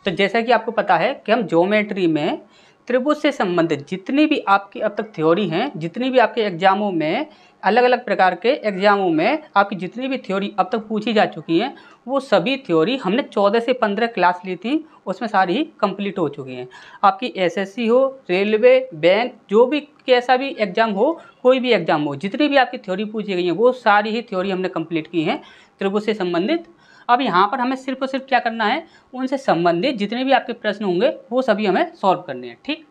तो जैसा कि आपको पता है कि हम ज्योमेट्री में त्रिभुज से संबंधित जितनी भी आपकी अब तक थ्योरी हैं, जितनी भी आपके एग्जामों में अलग अलग प्रकार के एग्जामों में आपकी जितनी भी थ्योरी अब तक पूछी जा चुकी हैं, वो सभी थ्योरी हमने 14 से 15 क्लास ली थी, उसमें सारी ही कंप्लीट हो चुकी हैं। आपकी एसएससी हो, रेलवे, बैंक, जो भी कैसा भी एग्जाम हो, कोई भी एग्जाम हो, जितनी भी आपकी थ्योरी पूछी गई हैं वो सारी ही थ्योरी हमने कंप्लीट की हैं त्रिभुज से संबंधित। अब यहाँ पर हमें सिर्फ और सिर्फ क्या करना है, उनसे संबंधित जितने भी आपके प्रश्न होंगे वो सभी हमें सॉल्व करने हैं। ठीक,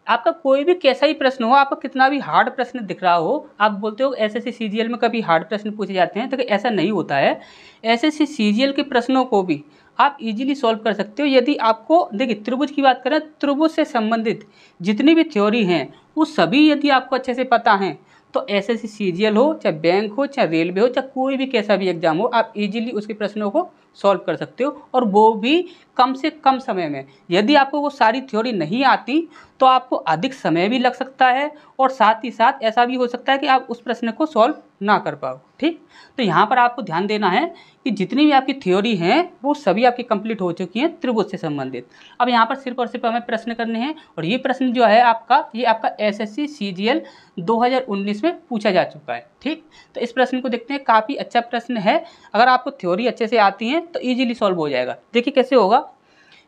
आपका कोई भी कैसा ही प्रश्न हो, आपका कितना भी हार्ड प्रश्न दिख रहा हो, आप बोलते हो एसएससी सीजीएल में कभी हार्ड प्रश्न पूछे जाते हैं, तो ऐसा नहीं होता है। एसएससी सीजीएल के प्रश्नों को भी आप इजीली सॉल्व कर सकते हो यदि आपको, देखिए त्रिभुज की बात करें, त्रिभुज से संबंधित जितनी भी थ्योरी हैं वो सभी यदि आपको अच्छे से पता हैं तो एसएससी सीजीएल हो, चाहे बैंक हो, चाहे रेलवे हो, चाहे कोई भी कैसा भी एग्जाम हो, आप इजीली उसके प्रश्नों को सॉल्व कर सकते हो, और वो भी कम से कम समय में। यदि आपको वो सारी थ्योरी नहीं आती तो आपको अधिक समय भी लग सकता है, और साथ ही साथ ऐसा भी हो सकता है कि आप उस प्रश्न को सॉल्व ना कर पाओ। ठीक, तो यहाँ पर आपको ध्यान देना है कि जितनी भी आपकी थ्योरी हैं वो सभी आपकी कंप्लीट हो चुकी हैं त्रिभुज से संबंधित। अब यहाँ पर सिर्फ और सिर्फ हमें प्रश्न करने हैं, और ये प्रश्न जो है आपका, ये आपका एसएससी सीजीएल 2019 में पूछा जा चुका है। ठीक, तो इस प्रश्न को देखते हैं, काफ़ी अच्छा प्रश्न है, अगर आपको थ्योरी अच्छे से आती है तो ईजिली सॉल्व हो जाएगा। देखिए कैसे होगा,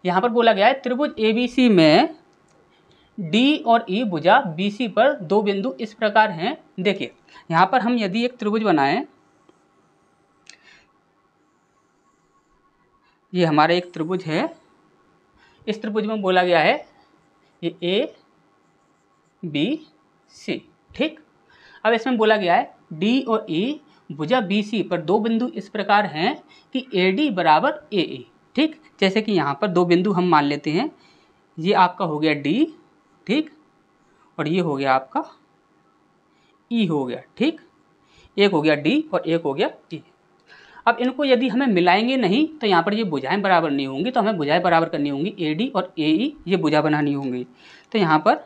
यहाँ पर बोला गया है त्रिभुज एबीसी में डी और ई भुजा बीसी पर दो बिंदु इस प्रकार हैं। देखिए यहाँ पर हम यदि एक त्रिभुज बनाएं, ये हमारा एक त्रिभुज है, इस त्रिभुज में बोला गया है ये ए बी सी। ठीक, अब इसमें बोला गया है डी और ई भुजा बीसी पर दो बिंदु इस प्रकार हैं कि एडी बराबर एई। ठीक, जैसे कि यहाँ पर दो बिंदु हम मान लेते हैं, ये आपका हो गया डी, ठीक, और ये हो गया आपका ई हो गया। ठीक, एक हो गया डी और एक हो गया ई। अब इनको यदि हमें मिलाएंगे नहीं तो यहाँ पर ये भुजाएं बराबर नहीं होंगी, तो हमें भुजाएं बराबर करनी होंगी, एडी और एई ये भुजा बनानी होंगी। तो यहाँ पर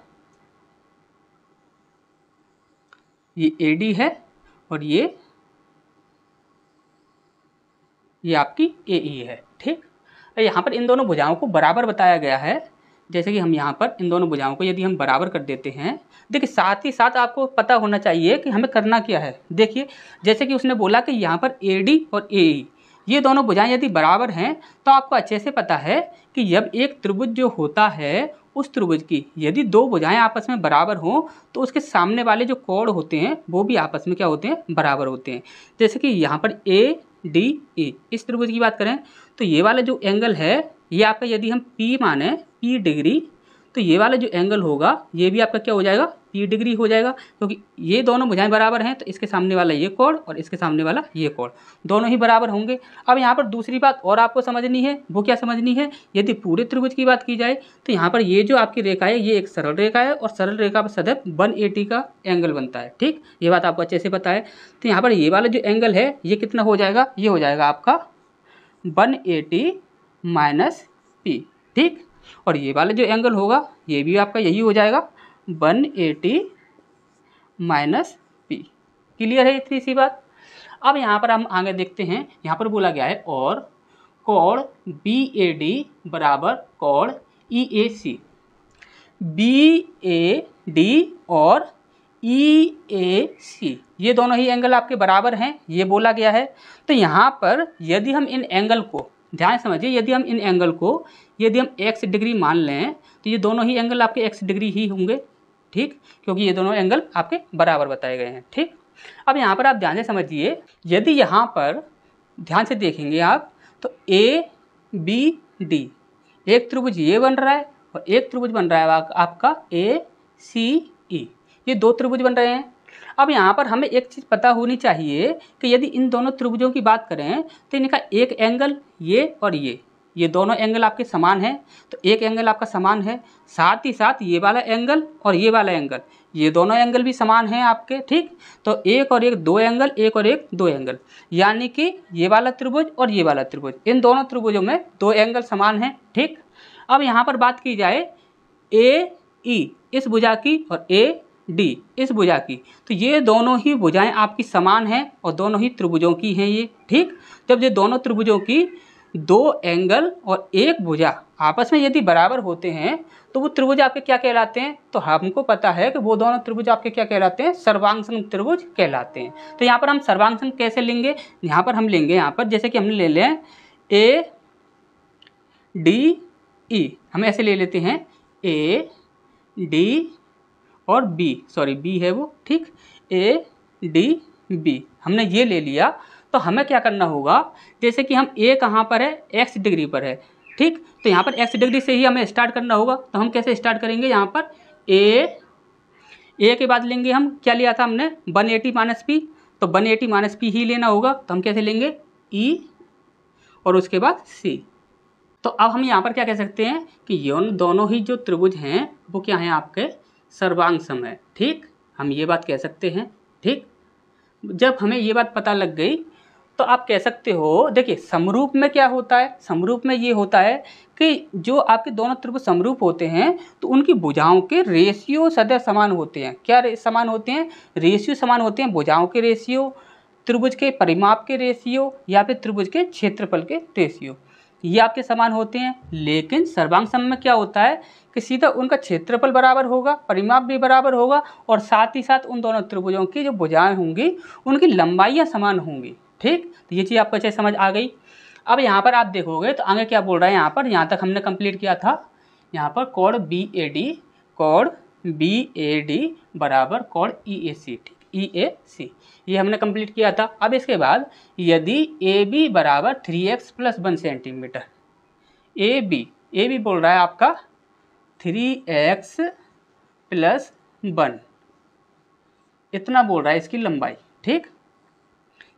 ये एडी है और ये आपकी एई है। ठीक, यहाँ पर इन दोनों भुजाओं को बराबर बताया गया है, जैसे कि हम यहाँ पर इन दोनों भुजाओं को यदि हम बराबर कर देते हैं, देखिए साथ ही साथ आपको पता होना चाहिए कि हमें करना क्या है। देखिए जैसे कि उसने बोला कि यहाँ पर एडी और एई ये दोनों भुजाएं यदि बराबर हैं तो आपको अच्छे से पता है कि जब एक त्रिभुज जो होता है उस त्रिभुज की यदि दो भुजाएं आपस में बराबर हों तो उसके सामने वाले जो कोण होते हैं वो भी आपस में क्या होते हैं, बराबर होते हैं। जैसे कि यहाँ पर ए डी ई इस त्रिभुज की बात करें तो ये वाला जो एंगल है ये आपका यदि हम P माने P डिग्री, तो ये वाला जो एंगल होगा ये भी आपका क्या हो जाएगा, P डिग्री हो जाएगा, क्योंकि ये दोनों भुजाएं बराबर हैं तो इसके सामने वाला ये कोण और इसके सामने वाला ये कोण दोनों ही बराबर होंगे। अब यहाँ पर दूसरी बात और आपको समझनी है, वो क्या समझनी है, यदि पूरे त्रिभुज की बात की जाए तो यहाँ पर ये जो आपकी रेखा है ये एक सरल रेखा है और सरल रेखा पर सदैव 180 का एंगल बनता है। ठीक, ये बात आपको अच्छे से पता है। तो यहाँ पर ये वाला जो एंगल है ये कितना हो जाएगा, ये हो जाएगा आपका 180 माइनस पी। ठीक, और ये वाला जो एंगल होगा ये भी आपका यही हो जाएगा 180 माइनस पी। क्लियर है इतनी सी बात। अब यहाँ पर हम आगे देखते हैं, यहाँ पर बोला गया है और कोण BAD बराबर कोण EAC। BAD और EAC ये दोनों ही एंगल आपके बराबर हैं, ये बोला गया है। तो यहाँ पर यदि हम इन एंगल को ध्यान समझिए, यदि हम इन एंगल को यदि हम x डिग्री मान लें तो ये दोनों ही एंगल आपके x डिग्री ही होंगे। ठीक, क्योंकि ये दोनों एंगल आपके बराबर बताए गए हैं। ठीक, अब यहाँ पर आप ध्यान से समझिए, यदि यहाँ पर ध्यान से देखेंगे आप तो ABD एक त्रिभुज ये बन रहा है और एक त्रिभुज बन रहा है आपका ACE, ये दो त्रिभुज बन रहे हैं। अब यहाँ पर हमें एक चीज़ पता होनी चाहिए कि यदि इन दोनों त्रिभुजों की बात करें तो इनका एक एंगल ये और ये दोनों एंगल आपके समान हैं, तो एक एंगल आपका समान है, साथ ही साथ ये वाला एंगल और ये वाला एंगल ये दोनों एंगल भी समान हैं आपके। ठीक, तो एक और एक दो एंगल, एक और एक दो एंगल, यानी कि ये वाला त्रिभुज और ये वाला त्रिभुज, इन दोनों त्रिभुजों में दो एंगल समान हैं। ठीक, अब यहाँ पर बात की जाए AE इस भुजा की और AD इस भुजा की, तो ये दोनों ही भुजाएं आपकी समान हैं और दोनों ही त्रिभुजों की हैं ये। ठीक, जब ये दोनों त्रिभुजों की दो एंगल और एक भुजा आपस में यदि बराबर होते हैं तो वो त्रिभुज आपके क्या कहलाते हैं? तो हमको पता है कि वो दोनों त्रिभुज आपके क्या कहलाते हैं? सर्वांग त्रिभुज कहलाते हैं। तो यहाँ पर हम सर्वांग कैसे लेंगे? यहाँ पर हम लेंगे, यहाँ पर जैसे कि हमने ले लें ए डी ई, हम ऐसे ले लेते हैं ए डी और बी, सॉरी बी है वो, ठीक, ए डी बी हमने ये ले लिया। तो हमें क्या करना होगा, जैसे कि हम ए कहाँ पर है? एक्स डिग्री पर है, ठीक। तो यहाँ पर एक्स डिग्री से ही हमें स्टार्ट करना होगा। तो हम कैसे स्टार्ट करेंगे? यहाँ पर ए के बाद लेंगे हम, क्या लिया था हमने? 180 माइनस पी, तो 180 माइनस पी ही लेना होगा। तो हम कैसे लेंगे? ई और उसके बाद सी। तो अब हम यहाँ पर क्या कह सकते हैं कि ये दोनों ही जो त्रिभुज हैं वो क्या हैं? आपके सर्वांग सम है, ठीक, हम ये बात कह सकते हैं, ठीक। जब हमें ये बात पता लग गई तो आप कह सकते हो, देखिए समरूप में क्या होता है? समरूप में ये होता है कि जो आपके दोनों त्रिभुज समरूप होते हैं तो उनकी भुजाओं के रेशियो सदैव समान होते हैं। क्या समान होते हैं? रेशियो समान होते हैं। भुजाओं के रेशियो, त्रिभुज के परिमाप के रेशियो या फिर त्रिभुज के क्षेत्रफल के रेशियो, ये आपके समान होते हैं। लेकिन सर्वांग सम में क्या होता है कि सीधा उनका क्षेत्रफल बराबर होगा, परिमाप भी बराबर होगा और साथ ही साथ उन दोनों त्रिभुजों की जो भुजाएं होंगी उनकी लंबाइयां समान होंगी, ठीक। तो ये चीज़ आपको अच्छे समझ आ गई। अब यहाँ पर आप देखोगे तो आगे क्या बोल रहा है? यहाँ पर, यहाँ तक हमने कंप्लीट किया था। यहाँ पर कोण बी ए डी बराबर कोण ई ए सी, ठीक, ई ए सी, ये हमने कंप्लीट किया था। अब इसके बाद यदि ए बी बराबर 3x + 1 सेंटीमीटर, ए बी बोल रहा है आपका 3x + 1, इतना बोल रहा है इसकी लंबाई, ठीक,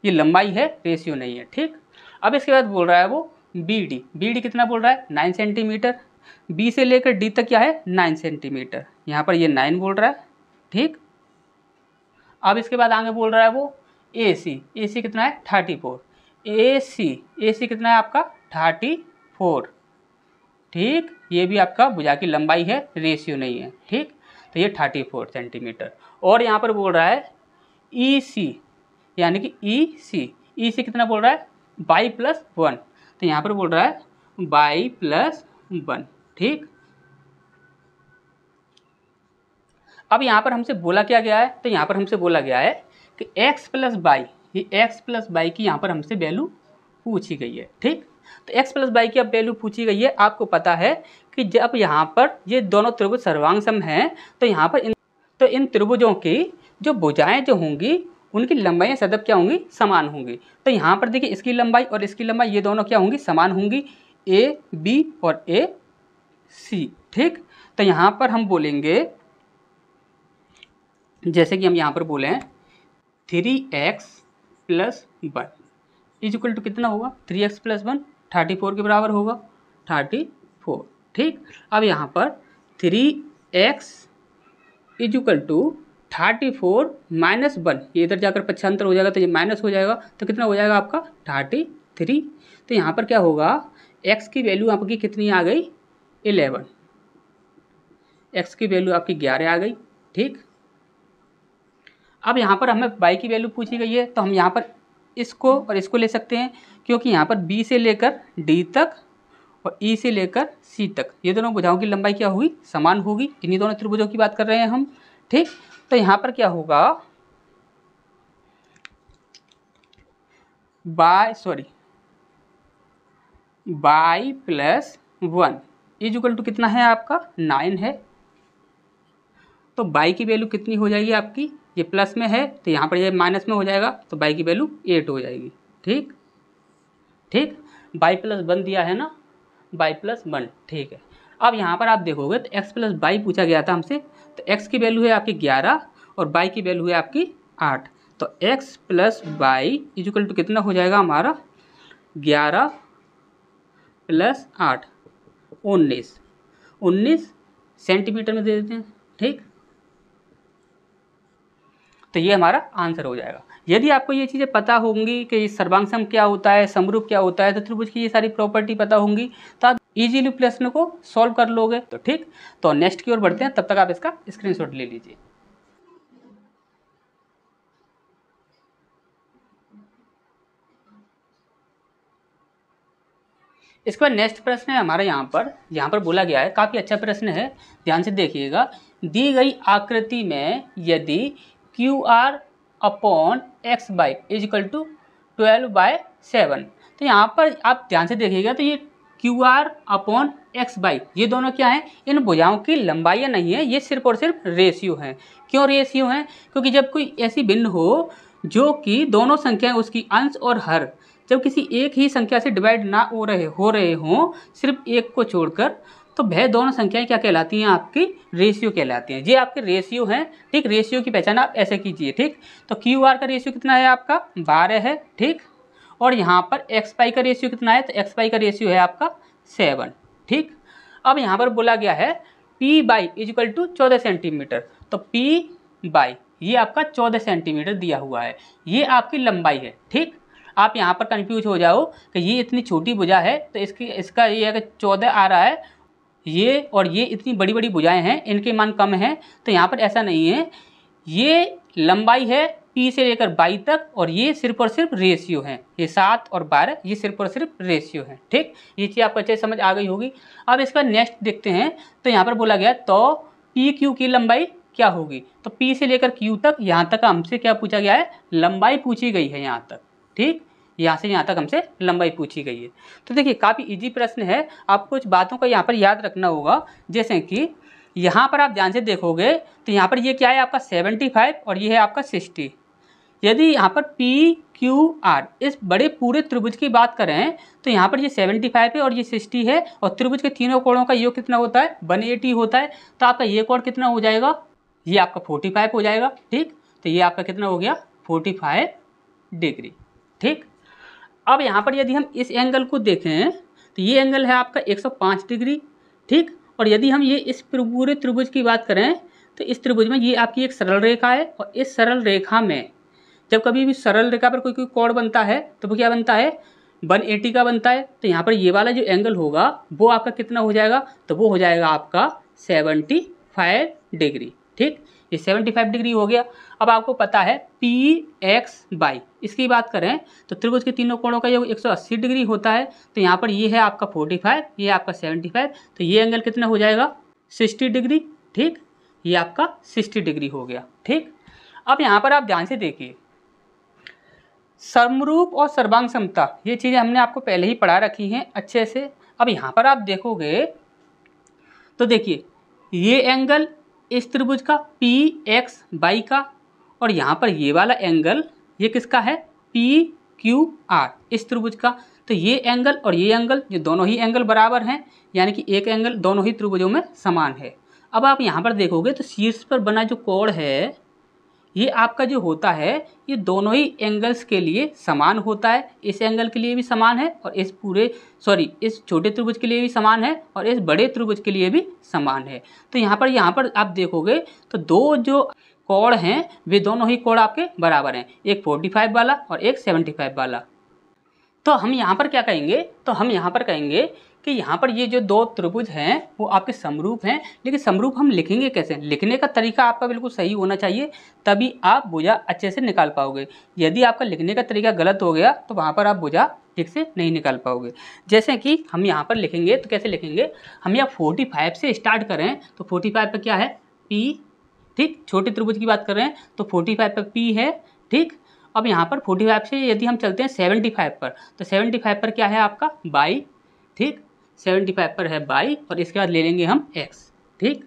ये लंबाई है, रेशियो नहीं है, ठीक। अब इसके बाद बोल रहा है वो बी डी कितना बोल रहा है? 9 सेंटीमीटर। बी से लेकर डी तक क्या है? 9 सेंटीमीटर। यहाँ पर ये 9 बोल रहा है, ठीक। अब इसके बाद आगे बोल रहा है वो ए सी कितना है? 34। ए सी कितना है आपका? 34, ठीक। ये भी आपका भुजा की लंबाई है, रेशियो नहीं है, ठीक। तो ये 34 सेंटीमीटर। और यहाँ पर बोल रहा है ई सी, यानी कि ई सी कितना बोल रहा है? 22+1। तो यहाँ पर बोल रहा है 22+1, ठीक। अब यहाँ पर हमसे बोला क्या गया है? तो यहाँ पर हमसे बोला गया है कि x + y, ये x + y की यहाँ पर हमसे वैल्यू पूछी गई है, ठीक। तो x + y की अब वैल्यू पूछी गई है। आपको पता है कि जब यहाँ पर ये दोनों त्रिभुज सर्वांग सम हैं तो यहाँ पर इन त्रिभुजों की जो भुजाएं जो होंगी उनकी लंबाइयाँ सदैव क्या होंगी? समान होंगी। तो यहाँ पर देखिए इसकी लंबाई और इसकी लंबाई ये दोनों क्या होंगी? समान होंगी, ए बी और ए सी, ठीक। तो यहाँ पर हम बोलेंगे, जैसे कि हम यहाँ पर बोले हैं 3x + 1 = कितना होगा? 3x + 1 34 के बराबर होगा, 34, ठीक। अब यहाँ पर 3x = 34 - 1, ये इधर जाकर पक्षांतर हो जाएगा तो ये माइनस हो जाएगा, तो कितना हो जाएगा आपका? 33। तो यहाँ पर क्या होगा? x की वैल्यू आपकी कितनी आ गई? 11, x की वैल्यू आपकी 11 आ गई, ठीक। अब यहाँ पर हमें y की वैल्यू पूछी गई है तो हम यहाँ पर इसको और इसको ले सकते हैं, क्योंकि यहाँ पर b से लेकर d तक और e से लेकर c तक ये दोनों भुजाओं की लंबाई क्या होगी? समान होगी। इन्हीं दोनों त्रिभुजों की बात कर रहे हैं हम, ठीक। तो यहाँ पर क्या होगा? y + 1 = कितना है आपका? 9 है। तो y की वैल्यू कितनी हो जाएगी आपकी? ये प्लस में है तो यहाँ पर ये माइनस में हो जाएगा, तो y की वैल्यू 8 हो जाएगी, ठीक, ठीक। y + 1 दिया है ना, y + 1, ठीक है। अब यहाँ पर आप देखोगे तो x + y पूछा गया था हमसे, तो x की वैल्यू है आपकी 11 और y की वैल्यू है आपकी 8। तो x + y = कितना हो जाएगा हमारा? 11 + 8 19 सेंटीमीटर में दे देते हैं, ठीक। तो ये हमारा आंसर हो जाएगा। यदि आपको ये चीज़ें पता होंगी कि सर्वांग सम क्या होता है, समरूप क्या होता है, तो त्रिभुज की ये सारी प्रॉपर्टी पता होंगी तो आप इजीली प्रश्न को सॉल्व कर लोगे, तो ठीक। तो नेक्स्ट की ओर बढ़ते हैं, तब तक आप इसका स्क्रीनशॉट ले लीजिए। इसके बाद नेक्स्ट प्रश्न है हमारा यहाँ पर बोला गया है, काफ़ी अच्छा प्रश्न है, ध्यान से देखिएगा। दी गई आकृति में यदि Q R upon X Y is equal to 12/7, तो यहाँ पर आप ध्यान से देखिएगा तो ये Q R upon X by ये दोनों क्या हैं, इन भुजाओं की लंबाइयाँ नहीं है, ये सिर्फ और सिर्फ रेशियो हैं। क्यों रेशियो हैं? क्योंकि जब कोई ऐसी भिन्न हो जो कि दोनों संख्याएं उसकी अंश और हर जब किसी एक ही संख्या से डिवाइड ना हो रहे हों सिर्फ एक को छोड़कर, तो वह दोनों संख्याएं क्या कहलाती हैं, आपकी रेशियो कहलाती हैं। ये आपके रेशियो हैं, ठीक। रेशियो की पहचान आप ऐसे कीजिए, ठीक। तो क्यू आर का रेशियो कितना है आपका 12 है, ठीक। और यहाँ पर एक्स पाई का रेशियो कितना है, तो एक्स पाई का रेशियो है आपका 7, ठीक। अब यहाँ पर बोला गया है P by is equal to 14 centimetre, तो पी बाई ये आपका 14 सेंटीमीटर दिया हुआ है, ये आपकी लंबाई है, ठीक। आप यहाँ पर कंफ्यूज हो जाओ कि ये इतनी छोटी भुजा है तो इसका ये अगर 14 आ रहा है, ये और ये इतनी बड़ी बड़ी भुजाएं हैं, इनके मान कम हैं, तो यहाँ पर ऐसा नहीं है। ये लंबाई है पी से लेकर बाई तक, और ये सिर्फ और सिर्फ रेशियो है, ये 7 और 12 ये सिर्फ और सिर्फ रेशियो है, ठीक। ये चीज़ आपको अच्छे समझ आ गई होगी। अब इसका नेक्स्ट देखते हैं, तो यहाँ पर बोला गया तो पी क्यू की लंबाई क्या होगी, तो पी से लेकर क्यू तक यहाँ तक हमसे क्या पूछा गया है, लंबाई पूछी गई है यहाँ तक, ठीक। यहाँ से यहाँ तक हमसे लंबाई पूछी गई है। तो देखिए काफ़ी इजी प्रश्न है, आपको कुछ बातों का यहाँ पर याद रखना होगा। जैसे कि यहाँ पर आप ध्यान से देखोगे तो यहाँ पर ये क्या है आपका 75 और ये है आपका 60। यदि यहाँ पर पी क्यू आर इस बड़े पूरे त्रिभुज की बात करें तो यहाँ पर ये 75 है और ये 60 है, और त्रिभुज के तीनों कोणों का योग कितना होता है, 180 होता है। तो आपका ये कोण कितना हो जाएगा, ये आपका 45 हो जाएगा, ठीक। तो ये आपका कितना हो गया 45 डिग्री, ठीक। अब यहाँ पर यदि हम इस एंगल को देखें तो ये एंगल है आपका 105 डिग्री, ठीक। और यदि हम ये इस पूरे त्रिभुज की बात करें तो इस त्रिभुज में ये आपकी एक सरल रेखा है, और इस सरल रेखा में जब कभी भी सरल रेखा पर कोई कोण बनता है तो वो क्या बनता है, 180 का बनता है। तो यहाँ पर ये वाला जो एंगल होगा वो आपका कितना हो जाएगा, तो वो हो जाएगा आपका 75 डिग्री, ठीक। ये 75 डिग्री हो गया। अब आपको पता है पी एक्स बाई इसकी बात करें तो त्रिभुज के तीनों कोणों का योग 180 डिग्री होता है। तो यहाँ पर ये है आपका 45, ये आपका 75, तो ये एंगल कितना हो जाएगा 60 डिग्री, ठीक। ये आपका 60 डिग्री हो गया, ठीक। अब यहाँ पर आप ध्यान से देखिए, समरूप और सर्वांग समता ये चीज़ें हमने आपको पहले ही पढ़ा रखी हैं अच्छे से। अब यहाँ पर आप देखोगे तो देखिए ये एंगल इस त्रिभुज का पी एक्स बाई का, और यहाँ पर ये वाला एंगल ये किसका है, पी क्यू आर इस त्रिभुज का। तो ये एंगल और ये एंगल ये दोनों ही एंगल बराबर हैं, यानी कि एक एंगल दोनों ही त्रिभुजों में समान है। अब आप यहाँ पर देखोगे तो शीर्ष पर बना जो कोण है ये आपका जो होता है ये दोनों ही एंगल्स के लिए समान होता है। इस एंगल के लिए भी समान है और इस छोटे त्रिभुज के लिए भी समान है और इस बड़े त्रिभुज के लिए भी समान है। तो यहाँ पर आप देखोगे तो दो जो कोण हैं वे दोनों ही कोण आपके बराबर हैं, एक 45 वाला और एक 75 वाला। तो हम यहाँ पर क्या कहेंगे, तो हम यहाँ पर कहेंगे कि यहाँ पर ये जो दो त्रिभुज हैं वो आपके समरूप हैं। लेकिन समरूप हम लिखेंगे कैसे, लिखने का तरीका आपका बिल्कुल सही होना चाहिए, तभी आप भुजा अच्छे से निकाल पाओगे। यदि आपका लिखने का तरीका गलत हो गया तो वहाँ पर आप भुजा ठीक से नहीं निकाल पाओगे। जैसे कि हम यहाँ पर लिखेंगे तो कैसे लिखेंगे, हम यहाँ 45 से स्टार्ट करें तो 45 पर क्या है P, ठीक। छोटे त्रिभुज की बात कर रहे हैं तो 45 पर P है, ठीक। अब यहाँ पर 45 से यदि हम चलते हैं 75 पर तो 75 पर क्या है आपका बाई, ठीक। 75 पर है बाई और इसके बाद ले लेंगे हम x, ठीक।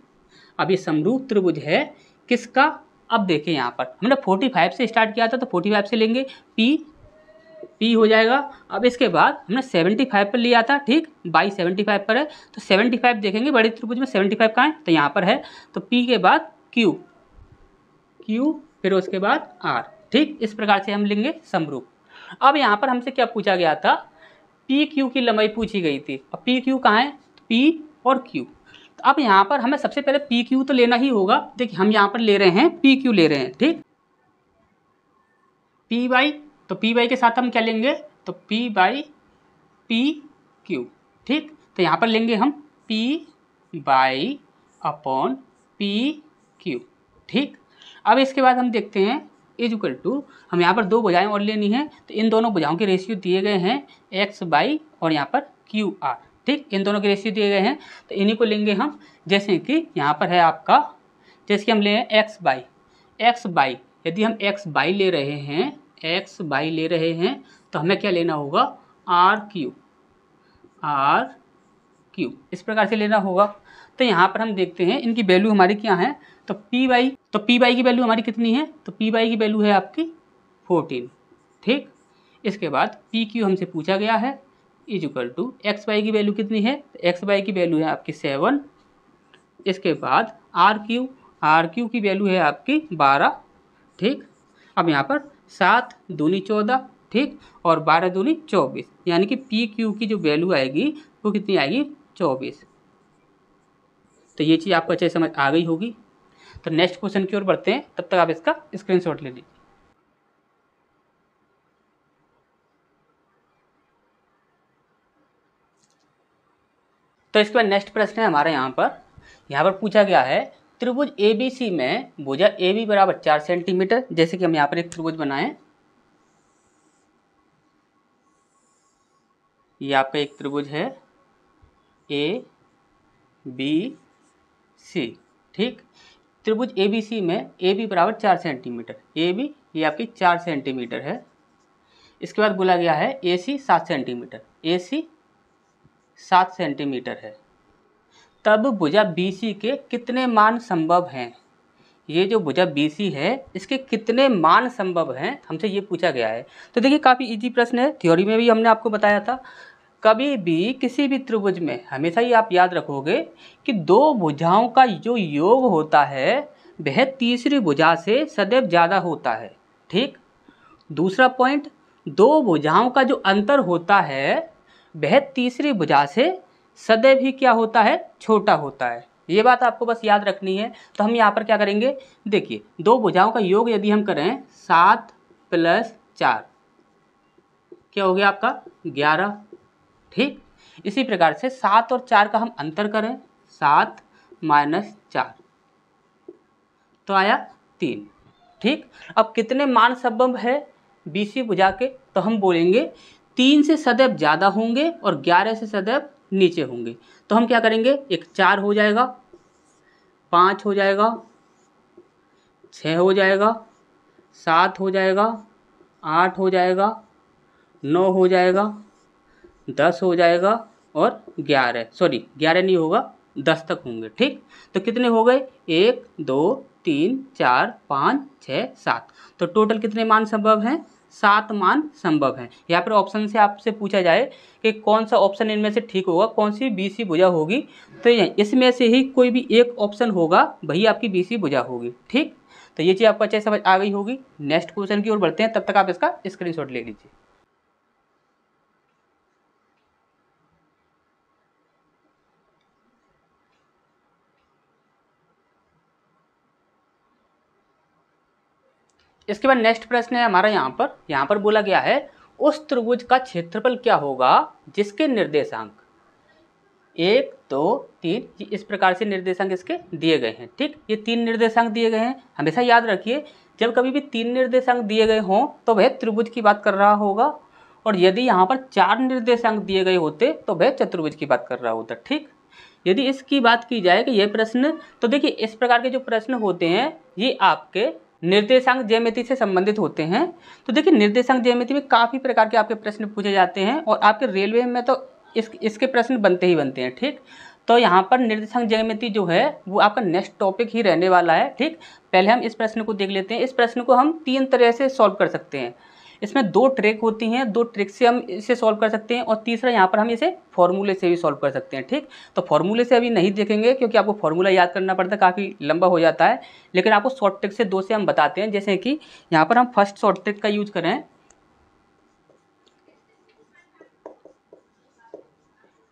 अब ये समरूप त्रिभुज है किसका, अब देखिए यहाँ पर हमने 45 से स्टार्ट किया था तो 45 से लेंगे p हो जाएगा। अब इसके बाद हमने 75 पर लिया था, ठीक। बाई 75 पर है तो 75 देखेंगे बड़े त्रिभुज में 75 कहाँ है, तो यहाँ पर है। तो p के बाद q फिर उसके बाद r, ठीक। इस प्रकार से हम लेंगे समरूप। अब यहाँ पर हमसे क्या पूछा गया था, पी क्यू की लंबाई पूछी गई थी। अब पी क्यू कहाँ है, पी और क्यू। तो अब यहाँ पर हमें सबसे पहले पी क्यू तो लेना ही होगा। देखिए हम यहाँ पर ले रहे हैं पी क्यू ले रहे हैं, ठीक। पी बाई, तो पी बाई के साथ हम क्या लेंगे, तो पी बाई पी क्यू, ठीक। तो यहाँ पर लेंगे हम P by upon P Q, ठीक। अब इसके बाद हम देखते हैं इज इक्वल टू, हम यहाँ पर दो भुजाएं और लेनी है, तो इन दोनों भुजाओं के रेशियो दिए गए हैं एक्स बाई और यहाँ पर क्यू आर। ठीक, इन दोनों के रेशियो दिए गए हैं, तो इन्हीं को लेंगे हम। जैसे कि यहाँ पर है आपका, जैसे कि हम ले हैं एक्स बाई, यदि हम एक्स बाई ले रहे हैं तो हमें क्या लेना होगा, आर क्यू इस प्रकार से लेना होगा। तो यहाँ पर हम देखते हैं इनकी वैल्यू हमारी क्या है, तो पी बाई की वैल्यू हमारी कितनी है, तो पी बाई की वैल्यू है आपकी 14। ठीक, इसके बाद पी क्यू हमसे पूछा गया है is equal to X Y की वैल्यू कितनी है, तो एक्स बाई की वैल्यू है आपकी 7। इसके बाद आर क्यू की वैल्यू है आपकी 12। ठीक, अब यहाँ पर 7 दूनी 14, ठीक, और 12 दूनी 24, यानी कि पी क्यू की जो वैल्यू आएगी वो कितनी आएगी, 24। तो ये चीज़ आपको अच्छे समझ आ गई होगी। तो नेक्स्ट क्वेश्चन की ओर बढ़ते हैं, तब तक आप इसका स्क्रीनशॉट ले लीजिए। तो इसके बाद नेक्स्ट प्रश्न है हमारा यहाँ पर पूछा गया है त्रिभुज ABC में भुजा AB बराबर 4 सेंटीमीटर। जैसे कि हम यहाँ पर एक त्रिभुज बनाएं, ये आपका एक त्रिभुज है ABC। ठीक, त्रिभुज ABC में AB बराबर 4 सेंटीमीटर, AB ये आपकी 4 सेंटीमीटर है। इसके बाद बोला गया है AC 7 सेंटीमीटर, AC 7 सेंटीमीटर है, तब भुजा BC के कितने मान संभव हैं। ये जो भुजा BC है इसके कितने मान संभव हैं, हमसे ये पूछा गया है। तो देखिए काफ़ी इजी प्रश्न है, थ्योरी में भी हमने आपको बताया था। कभी भी किसी भी त्रिभुज में हमेशा ही आप याद रखोगे कि दो भुजाओं का जो योग होता है वह तीसरी भुजा से सदैव ज़्यादा होता है। ठीक, दूसरा पॉइंट, दो भुजाओं का जो अंतर होता है वह तीसरी भुजा से सदैव ही क्या होता है, छोटा होता है। ये बात आपको बस याद रखनी है। तो हम यहाँ पर क्या करेंगे, देखिए दो भुजाओं का योग यदि हम करें 7 + 4 क्या हो गया आपका 11। ठीक, इसी प्रकार से 7 और 4 का हम अंतर करें, 7 - 4 तो आया 3। ठीक, अब कितने मान संभव है BC भुजा के, तो हम बोलेंगे 3 से सदैव ज़्यादा होंगे और 11 से सदैव नीचे होंगे। तो हम क्या करेंगे, एक 4 हो जाएगा, 5 हो जाएगा, 6 हो जाएगा, 7 हो जाएगा, 8 हो जाएगा, 9 हो जाएगा, 10 हो जाएगा और 11 नहीं होगा, 10 तक होंगे। ठीक, तो कितने हो गए, 1 2 3 4 5 6 7, तो टोटल कितने मान संभव हैं, 7 मान संभव हैं। यहाँ पर ऑप्शन से आपसे पूछा जाए कि कौन सा ऑप्शन इनमें से ठीक होगा, कौन सी BC भुजा होगी, तो इसमें से ही कोई भी एक ऑप्शन होगा, वही आपकी BC भुजा होगी। ठीक, तो ये चीज़ आपको अच्छे समझ आ गई होगी। नेक्स्ट क्वेश्चन की ओर बढ़ते हैं, तब तक आप इसका स्क्रीनशॉट ले लीजिए। इसके बाद नेक्स्ट प्रश्न है हमारा यहाँ पर बोला गया है उस त्रिभुज का क्षेत्रफल क्या होगा जिसके निर्देशांक 1 2 3 इस प्रकार से निर्देशांक इसके दिए गए हैं। ठीक, ये 3 निर्देशांक दिए गए हैं। हमेशा याद रखिए जब कभी भी 3 निर्देशांक दिए गए हों तो वह त्रिभुज की बात कर रहा होगा, और यदि यहाँ पर 4 निर्देशांक दिए गए होते तो वह चतुर्भुज की बात कर रहा होता। ठीक, यदि इसकी बात की जाए कि यह प्रश्न, तो देखिए इस प्रकार के जो प्रश्न होते हैं ये आपके निर्देशांक ज्यामिति से संबंधित होते हैं। तो देखिए निर्देशांक ज्यामिति में काफ़ी प्रकार के आपके प्रश्न पूछे जाते हैं, और आपके रेलवे में तो इसके प्रश्न बनते ही बनते हैं। ठीक, तो यहाँ पर निर्देशांक ज्यामिति जो है वो आपका नेक्स्ट टॉपिक ही रहने वाला है। ठीक, पहले हम इस प्रश्न को देख लेते हैं। इस प्रश्न को हम 3 तरह से सॉल्व कर सकते हैं। इसमें 2 ट्रिक होती हैं, 2 ट्रिक से हम इसे सॉल्व कर सकते हैं, और तीसरा यहाँ पर हम इसे फॉर्मूले से भी सॉल्व कर सकते हैं। ठीक, तो फॉर्मूले से अभी नहीं देखेंगे क्योंकि आपको फॉर्मूला याद करना पड़ता है, काफ़ी लंबा हो जाता है, लेकिन आपको शॉर्ट ट्रिक से 2 से हम बताते हैं। जैसे कि यहाँ पर हम फर्स्ट शॉर्ट ट्रिक का यूज करें,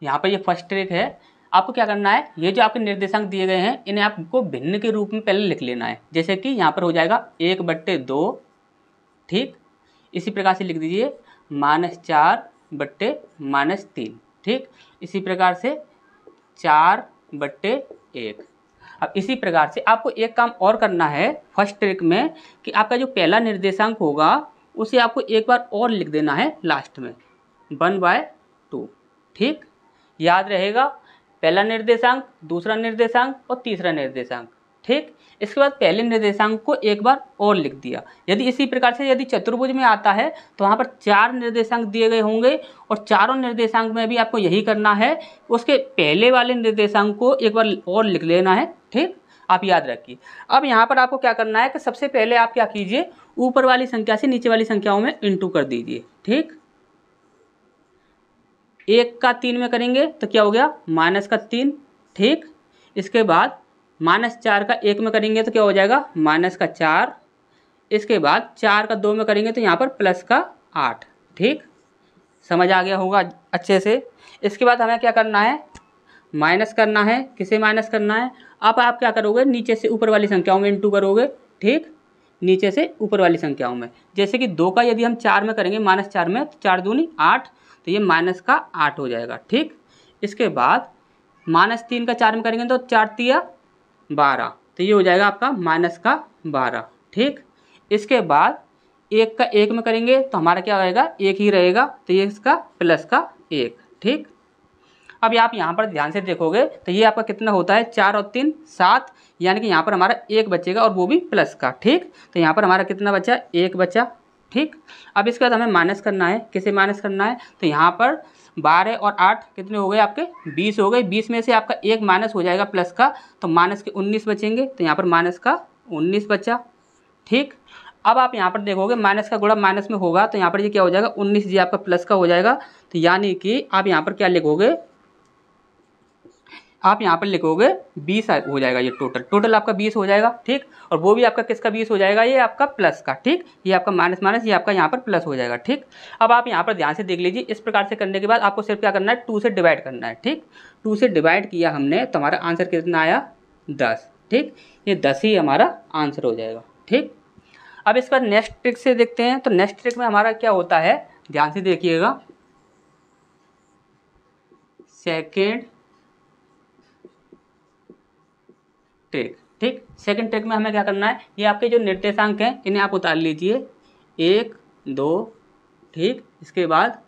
यहाँ पर ये फर्स्ट ट्रिक है। आपको क्या करना है, ये जो आपके निर्देशांक दिए गए हैं इन्हें आपको भिन्न के रूप में पहले लिख लेना है। जैसे कि यहाँ पर हो जाएगा 1/2। ठीक, इसी प्रकार से लिख दीजिए -4/-3। ठीक, इसी प्रकार से 4/1। अब इसी प्रकार से आपको एक काम और करना है फर्स्ट ट्रिक में कि आपका जो पहला निर्देशांक होगा उसे आपको एक बार और लिख देना है लास्ट में 1/2। ठीक, याद रहेगा, पहला निर्देशांक, दूसरा निर्देशांक और तीसरा निर्देशांक। ठीक, इसके बाद पहले निर्देशांक को एक बार और लिख दिया। यदि इसी प्रकार से यदि चतुर्भुज में आता है तो वहाँ पर 4 निर्देशांक दिए गए होंगे और चारों निर्देशांक में भी आपको यही करना है, उसके पहले वाले निर्देशांक को एक बार और लिख लेना है। ठीक, आप याद रखिए। अब यहाँ पर आपको क्या करना है कि सबसे पहले आप क्या कीजिए, ऊपर वाली संख्या से नीचे वाली संख्याओं में इंटू कर दीजिए। ठीक, 1 का 3 में करेंगे तो क्या हो गया -3। ठीक, इसके बाद -4 का 1 में करेंगे तो क्या हो जाएगा -4। इसके बाद 4 का 2 में करेंगे तो यहाँ पर +8। ठीक, समझ आ गया होगा अच्छे से। इसके बाद हमें क्या करना है, माइनस करना है। किसे माइनस करना है, अब आप क्या करोगे, नीचे से ऊपर वाली संख्याओं में इंटू करोगे। ठीक, नीचे से ऊपर वाली संख्याओं में, जैसे कि 2 का यदि हम 4 में करेंगे -4 में तो 4 दूनी 8, तो ये -8 हो जाएगा। ठीक, इसके बाद -3 का 4 में करेंगे तो 4 तिया 12, तो ये हो जाएगा आपका -12। ठीक, इसके बाद 1 का 1 में करेंगे तो हमारा क्या रहेगा, 1 ही रहेगा, तो ये इसका +1। ठीक, अब आप यहाँ पर ध्यान से देखोगे तो ये आपका कितना होता है, 4 और 3 7, यानी कि यहाँ पर हमारा 1 बचेगा और वो भी प्लस का। ठीक, तो यहाँ पर हमारा कितना बचा, 1 बचा। ठीक, अब इसके बाद हमें माइनस करना है। किसे माइनस करना है, तो यहाँ पर 12 और 8 कितने हो गए आपके, 20 हो गए। 20 में से आपका 1 माइनस हो जाएगा प्लस का, तो माइनस के 19 बचेंगे, तो यहाँ पर -19 बचा। ठीक, अब आप यहाँ पर देखोगे माइनस का गुणा माइनस में होगा तो यहाँ पर ये क्या हो जाएगा, 19 जी आपका प्लस का हो जाएगा। तो यानी कि आप यहाँ पर क्या लिखोगे, आप यहाँ पर लिखोगे 20 हो जाएगा, ये टोटल आपका 20 हो जाएगा। ठीक, और वो भी आपका किसका 20 हो जाएगा, ये आपका प्लस का। ठीक, ये आपका माइनस ये आपका यहाँ पर प्लस हो जाएगा। ठीक, अब आप यहाँ पर ध्यान से देख लीजिए, इस प्रकार से करने के बाद आपको सिर्फ क्या करना है, 2 से डिवाइड करना है। ठीक, 2 से डिवाइड किया हमने तो हमारा आंसर कितना आया, 10। ठीक, ये 10 ही हमारा आंसर हो जाएगा। ठीक, अब इसके बाद नेक्स्ट ट्रिक से देखते हैं। तो नेक्स्ट ट्रिक में हमारा क्या होता है, ध्यान से देखिएगा, सेकेंड ट्रिक। ठीक, सेकंड ट्रिक में हमें क्या करना है, ये आपके जो निर्देशांक हैं इन्हें आप उतार लीजिए, 1 2। ठीक, इसके बाद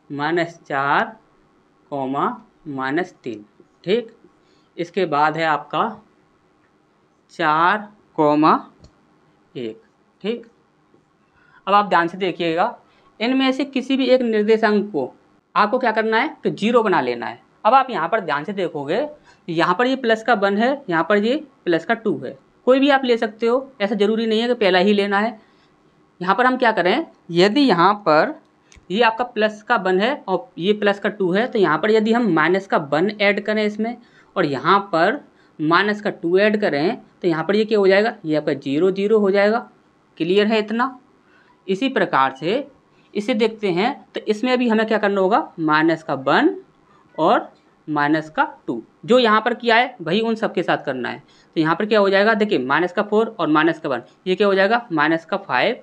-4, -3। ठीक, इसके बाद है आपका 4, 1। ठीक, अब आप ध्यान से देखिएगा, इनमें से किसी भी एक निर्देशांक को आपको क्या करना है कि 0 बना लेना है। अब आप यहाँ पर ध्यान से देखोगे, यहाँ पर ये प्लस का 1 है, यहाँ पर ये प्लस का 2 है। कोई भी आप ले सकते हो, ऐसा ज़रूरी नहीं है कि पहला ही लेना है। यहाँ पर हम क्या करें, यदि यहाँ पर ये आपका प्लस का 1 है और ये प्लस का 2 है, तो यहाँ पर यदि हम माइनस का 1 ऐड करें इसमें और यहाँ पर माइनस का 2 ऐड करें तो यहाँ पर ये क्या हो जाएगा, ये आपका 0 0 हो जाएगा। क्लियर है इतना। इसी प्रकार से इसे देखते हैं तो इसमें भी हमें क्या करना होगा, माइनस का 1 और माइनस का 2, जो यहाँ पर किया है वही उन सब के साथ करना है। तो यहाँ पर क्या हो जाएगा, देखिए माइनस का 4 और माइनस का 1, ये क्या हो जाएगा माइनस का 5।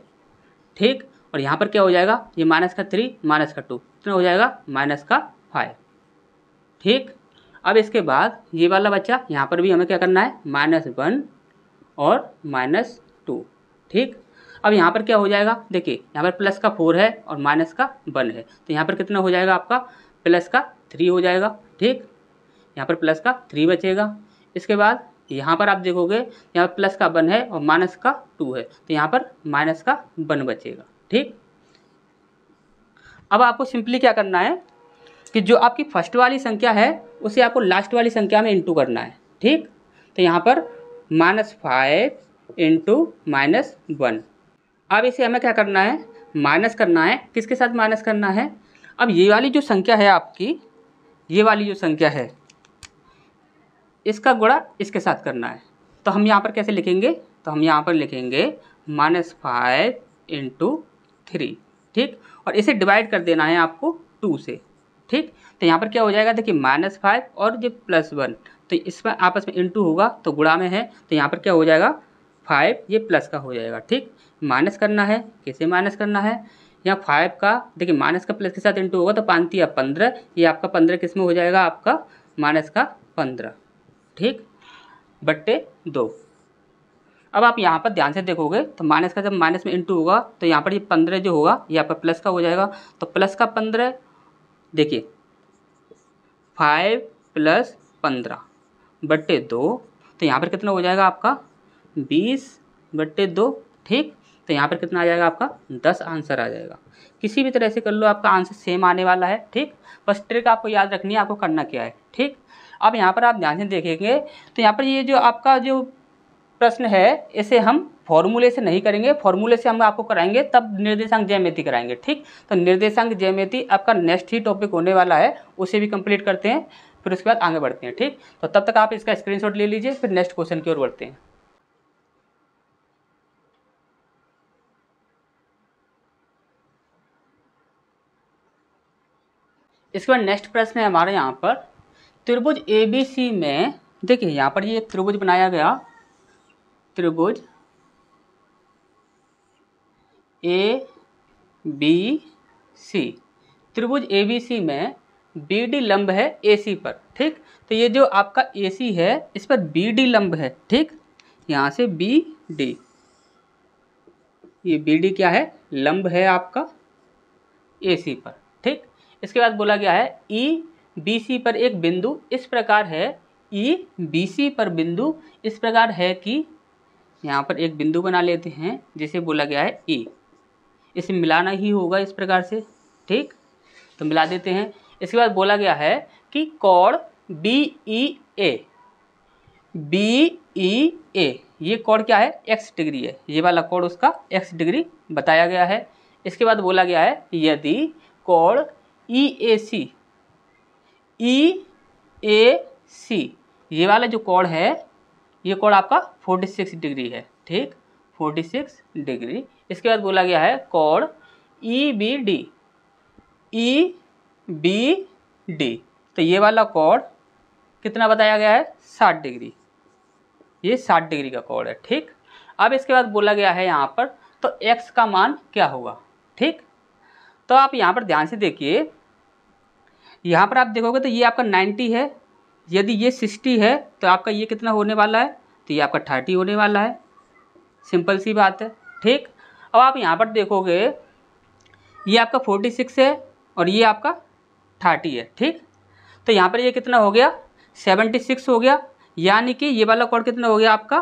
ठीक, और यहाँ पर क्या हो जाएगा, ये माइनस का 3 माइनस का 2, कितना हो जाएगा माइनस का 5। ठीक, अब इसके बाद ये वाला बच्चा, यहाँ पर भी हमें क्या करना है, -1 और -2। ठीक, अब यहाँ पर क्या हो जाएगा, देखिए यहाँ पर प्लस का 4 है और माइनस का 1 है, तो यहाँ पर कितना हो जाएगा आपका प्लस का 3 हो जाएगा। ठीक, यहाँ पर प्लस का 3 बचेगा। इसके बाद यहाँ पर आप देखोगे यहाँ पर प्लस का 1 है और माइनस का 2 है, तो यहाँ पर माइनस का 1 बचेगा। ठीक, अब आपको सिंपली क्या करना है कि जो आपकी फर्स्ट वाली संख्या है उसे आपको लास्ट वाली संख्या में इंटू करना है। ठीक, तो यहाँ पर -5 इंटू -1। अब इसे हमें क्या करना है, माइनस करना है। किसके साथ माइनस करना है, अब ये वाली जो संख्या है आपकी, ये वाली जो संख्या है इसका गुणा इसके साथ करना है। तो हम यहाँ पर कैसे लिखेंगे, तो हम यहाँ पर लिखेंगे -5 इंटू 3। ठीक, और इसे डिवाइड कर देना है आपको 2 से। ठीक, तो यहाँ पर क्या हो जाएगा, देखिए -5 और ये +1, तो इसमें आपस में इंटू होगा तो गुणा में है, तो यहाँ पर क्या हो जाएगा 5, ये प्लस का हो जाएगा। ठीक, माइनस करना है। कैसे माइनस करना है, यहाँ 5 का देखिए माइनस का प्लस के साथ इंटू होगा तो 5 या 15, ये आपका 15 किस में हो जाएगा, आपका -15। ठीक, 2। अब आप यहाँ पर ध्यान से देखोगे तो माइनस का जब माइनस में इंटू होगा तो यहाँ पर ये 15 जो होगा ये आपका प्लस का हो जाएगा। तो प्लस का 15, देखिए 5 + 15/2, तो यहाँ पर कितना हो जाएगा आपका 20/2। ठीक, तो यहाँ पर कितना आ जाएगा आपका 10 आंसर आ जाएगा। किसी भी तरह से कर लो, आपका आंसर सेम आने वाला है। ठीक, बस ट्रिक आपको याद रखनी है, आपको करना क्या है। ठीक, अब यहाँ पर आप ध्यान से देखेंगे तो यहाँ पर ये जो आपका जो प्रश्न है इसे हम फॉर्मूले से नहीं करेंगे, फॉर्मूले से हम आपको कराएंगे तब निर्देशांक ज्यामिति कराएंगे। ठीक, तो निर्देशांक ज्यामिति आपका नेक्स्ट ही टॉपिक होने वाला है, उसे भी कंप्लीट करते हैं, फिर उसके बाद आगे बढ़ते हैं। ठीक, तो तब तक आप इसका स्क्रीनशॉट ले लीजिए, फिर नेक्स्ट क्वेश्चन की ओर बढ़ते हैं। इसके बाद नेक्स्ट प्रश्न है हमारे यहाँ पर त्रिभुज ABC में, देखिए यहाँ पर ये त्रिभुज बनाया गया, त्रिभुज ABC, त्रिभुज ABC में BD लंब है AC पर। ठीक, तो ये जो आपका AC है इस पर BD लंब है। ठीक, यहाँ से BD, ये BD क्या है, लंब है आपका AC पर। ठीक, इसके बाद बोला गया है EBC पर एक बिंदु इस प्रकार है, EBC पर बिंदु इस प्रकार है कि, यहाँ पर एक बिंदु बना लेते हैं जिसे बोला गया है E, इसे मिलाना ही होगा इस प्रकार से। ठीक, तो मिला देते हैं। इसके बाद बोला गया है कि कोण BEA, ये कोण क्या है, x डिग्री है, ये वाला कोण उसका x डिग्री बताया गया है। इसके बाद बोला गया है यदि कोण EAC, ये वाला जो कोण है ये कोण आपका 46 डिग्री है। ठीक, 46 डिग्री। इसके बाद बोला गया है कोण EBD, तो ये वाला कोण कितना बताया गया है, 60 डिग्री, ये 60 डिग्री का कोण है। ठीक, अब इसके बाद बोला गया है यहाँ पर तो x का मान क्या होगा। ठीक, तो आप यहाँ पर ध्यान से देखिए, यहाँ पर आप देखोगे तो ये आपका 90 है, यदि ये 60 है तो आपका ये कितना होने वाला है, तो ये आपका 30 होने वाला है। सिंपल सी बात है। ठीक, अब आप यहाँ पर देखोगे ये आपका 46 है और ये आपका 30 है। ठीक, तो यहाँ पर ये कितना हो गया, 76 हो गया, यानी कि ये वाला कोण कितना हो गया आपका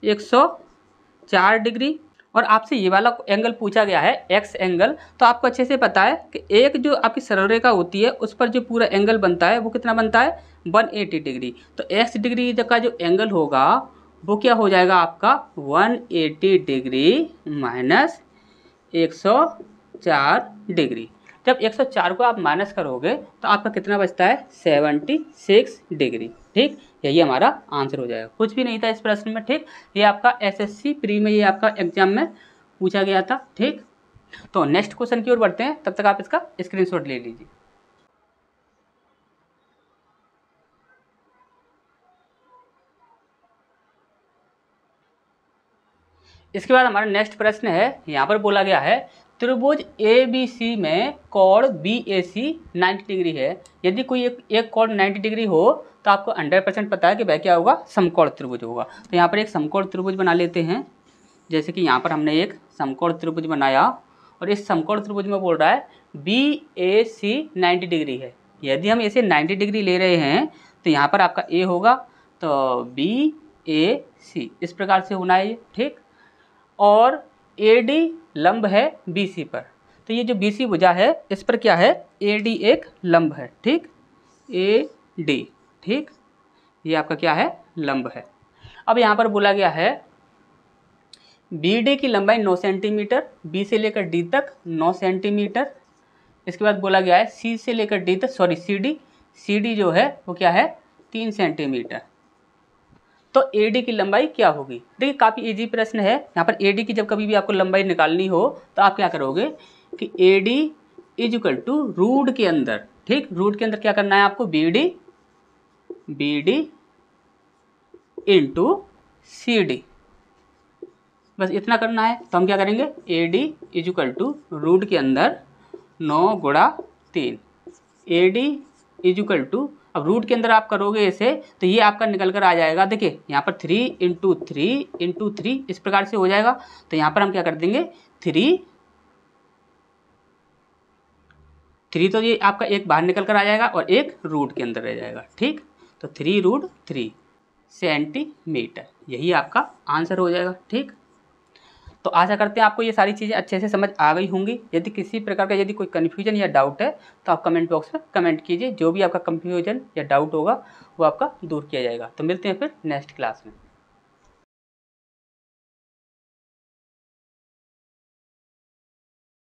104 डिग्री। और आपसे ये वाला एंगल पूछा गया है एक्स एंगल, तो आपको अच्छे से पता है कि एक जो आपकी सरल रेखा होती है उस पर जो पूरा एंगल बनता है वो कितना बनता है, 180 डिग्री। तो एक्स डिग्री का जो एंगल होगा वो क्या हो जाएगा आपका 180 डिग्री माइनस 104 डिग्री। जब 104 को आप माइनस करोगे तो आपका कितना बचता है, 76 डिग्री। ठीक, यही हमारा आंसर हो जाएगा, कुछ भी नहीं था इस प्रश्न में। ठीक, ये आपका SSC प्री में ये आपका एग्जाम में पूछा गया था। ठीक, तो नेक्स्ट क्वेश्चन की ओर बढ़ते हैं, तब तक आप इसका स्क्रीनशॉट ले लीजिए। इसके बाद हमारा नेक्स्ट प्रश्न है, यहाँ पर बोला गया है त्रिभुज ABC में कोण BAC 90 डिग्री है। यदि कोई एक कोण 90 डिग्री हो तो आपको 100% पता है कि वह क्या होगा, समकोण त्रिभुज होगा। तो यहाँ पर एक समकोण त्रिभुज बना लेते हैं, जैसे कि यहाँ पर हमने एक समकोण त्रिभुज बनाया और इस समकोण त्रिभुज में बोल रहा है BAC 90 डिग्री है। यदि हम इसे 90 डिग्री ले रहे हैं तो यहाँ पर आपका A होगा, तो BAC इस प्रकार से होना है ये। ठीक, और AD लंब है BC पर, तो ये जो BC भुजा है इस पर क्या है, AD एक लंब है। ठीक, AD, ठीक, ये आपका क्या है, लंब है। अब यहाँ पर बोला गया है BD की लंबाई 9 सेंटीमीटर, B से लेकर D तक 9 सेंटीमीटर। इसके बाद बोला गया है C से लेकर D तक, CD जो है वो क्या है, 3 सेंटीमीटर। तो AD की लंबाई क्या होगी। देखिए काफ़ी इजी प्रश्न है। यहाँ पर AD की जब कभी भी आपको लंबाई निकालनी हो तो आप क्या करोगे कि AD = रूट के अंदर, ठीक, रूट के अंदर क्या करना है आपको, BD × CD, बस इतना करना है। तो हम क्या करेंगे, AD = रूट के अंदर 9 × 3, AD = अब रूट के अंदर आप करोगे इसे तो ये आपका निकल कर आ जाएगा। देखिए यहाँ पर 3 इंटू 3 इस प्रकार से हो जाएगा। तो यहाँ पर हम क्या कर देंगे 3 तो ये आपका एक बाहर निकल कर आ जाएगा और एक रूट के अंदर रह जाएगा। ठीक, तो 3√3 सेंटीमीटर, यही आपका आंसर हो जाएगा। ठीक, तो आशा करते हैं आपको ये सारी चीज़ें अच्छे से समझ आ गई होंगी। यदि किसी प्रकार का यदि कोई कन्फ्यूजन या डाउट है तो आप कमेंट बॉक्स में कमेंट कीजिए। जो भी आपका कन्फ्यूजन या डाउट होगा वो आपका दूर किया जाएगा। तो मिलते हैं फिर नेक्स्ट क्लास में।